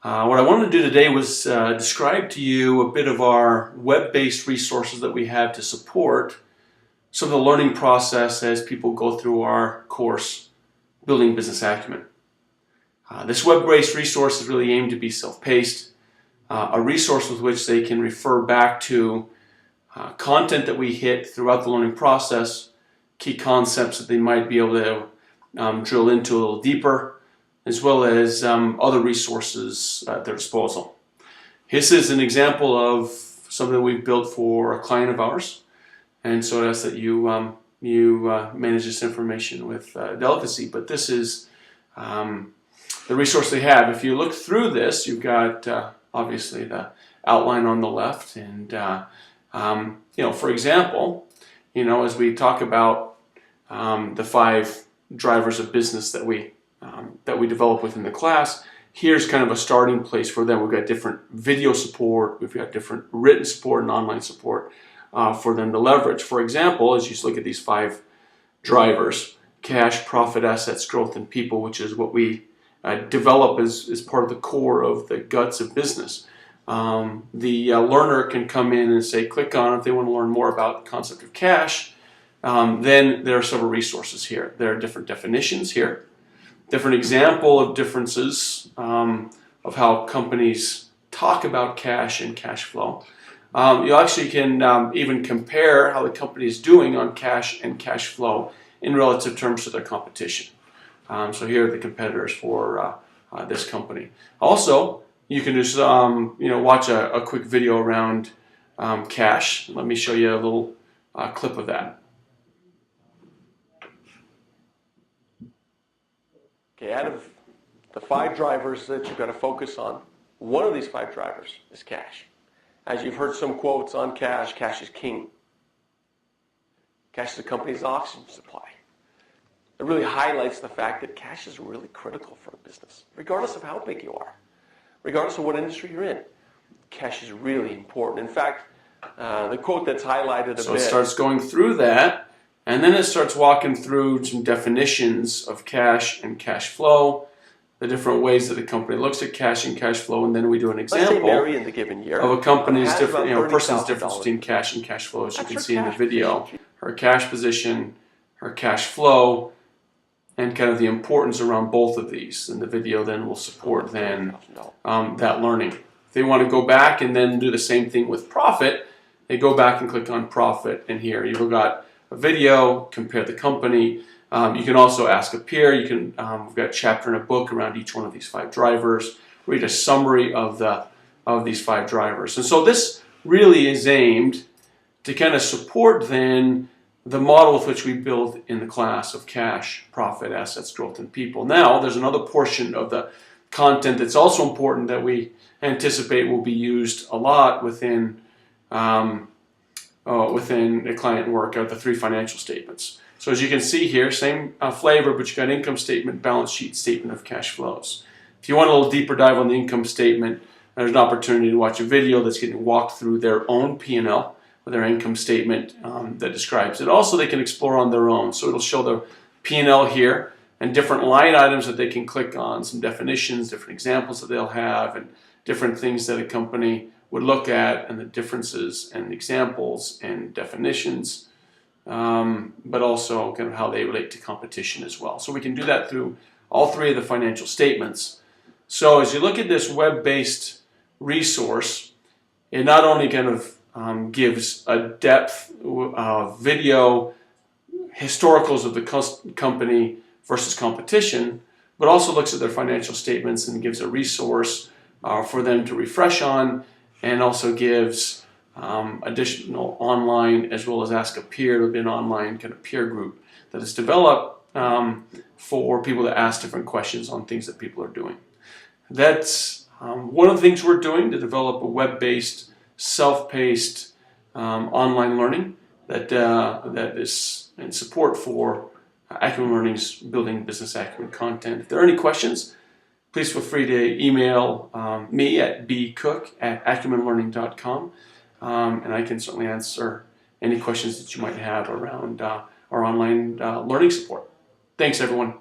What I wanted to do today was describe to you a bit of our web-based resources that we have to support some of the learning process as people go through our course, Building Business Acumen. This web-based resource is really aimed to be self-paced, a resource with which they can refer back to content that we hit throughout the learning process, key concepts that they might be able to drill into a little deeper, as well as other resources at their disposal. This is an example of something we've built for a client of ours, and so I ask that you manage this information with delicacy. But this is the resource they have. If you look through this, you've got obviously the outline on the left, and for example, as we talk about the 5 drivers of business that we develop within the class, here's kind of a starting place for them. We've got different video support, we've got different written support and online support for them to leverage. For example, as you look at these 5 drivers: cash, profit, assets, growth, and people, which is what we develop as part of the core of the guts of business. The learner can come in and say, click on if they want to learn more about the concept of cash. Then there are several resources here. There are different definitions here, different example of differences of how companies talk about cash and cash flow. You actually can even compare how the company is doing on cash and cash flow in relative terms to their competition. So here are the competitors for this company. Also, you can just watch a quick video around cash. Let me show you a little clip of that. Okay, out of the 5 drivers that you've got to focus on, one of these 5 drivers is cash. As you've heard some quotes on cash, cash is king. Cash is the company's oxygen supply. It really highlights the fact that cash is really critical for a business, regardless of how big you are, regardless of what industry you're in. Cash is really important. In fact, the quote that's highlighted a bit. So it starts going through that, and then it starts walking through some definitions of cash and cash flow, the different ways that a company looks at cash and cash flow, and then we do an example in the given year of a company's different, person's difference between cash and cash flow, as you can see in the video. Her cash position, her cash flow, and kind of the importance around both of these. And the video then will support then that learning. If they want to go back and then do the same thing with profit, they go back and click on profit, and here you've got a video, compare the company. You can also ask a peer. You can we've got a chapter in a book around each one of these 5 drivers. Read a summary of these 5 drivers. And so this really is aimed to kind of support then the model with which we build in the class of cash, profit, assets, growth, and people. Now, there's another portion of the content that's also important that we anticipate will be used a lot within a client work, are the 3 financial statements. So as you can see here, same flavor, but you've got income statement, balance sheet, statement of cash flows. If you want a little deeper dive on the income statement, there's an opportunity to watch a video that's getting walked through their own P&L, or their income statement that describes it. Also, they can explore on their own. So it'll show the P&L here and different line items that they can click on, some definitions, different examples that they'll have, and different things that a company would look at, and the differences and examples and definitions, but also kind of how they relate to competition as well. So we can do that through all 3 of the financial statements. So as you look at this web-based resource, it not only kind of gives a depth of video historicals of the company versus competition, but also looks at their financial statements and gives a resource for them to refresh on, and also gives additional online, as well as ask a peer. There'll be an online kind of peer group that is developed for people to ask different questions on things that people are doing. That's one of the things we're doing to develop a web-based, self-paced online learning that is in support for Acumen Learning's Building Business Acumen content. If there are any questions, please feel free to email me at bcook@acumenlearning.com, and I can certainly answer any questions that you might have around our online learning support. Thanks, everyone.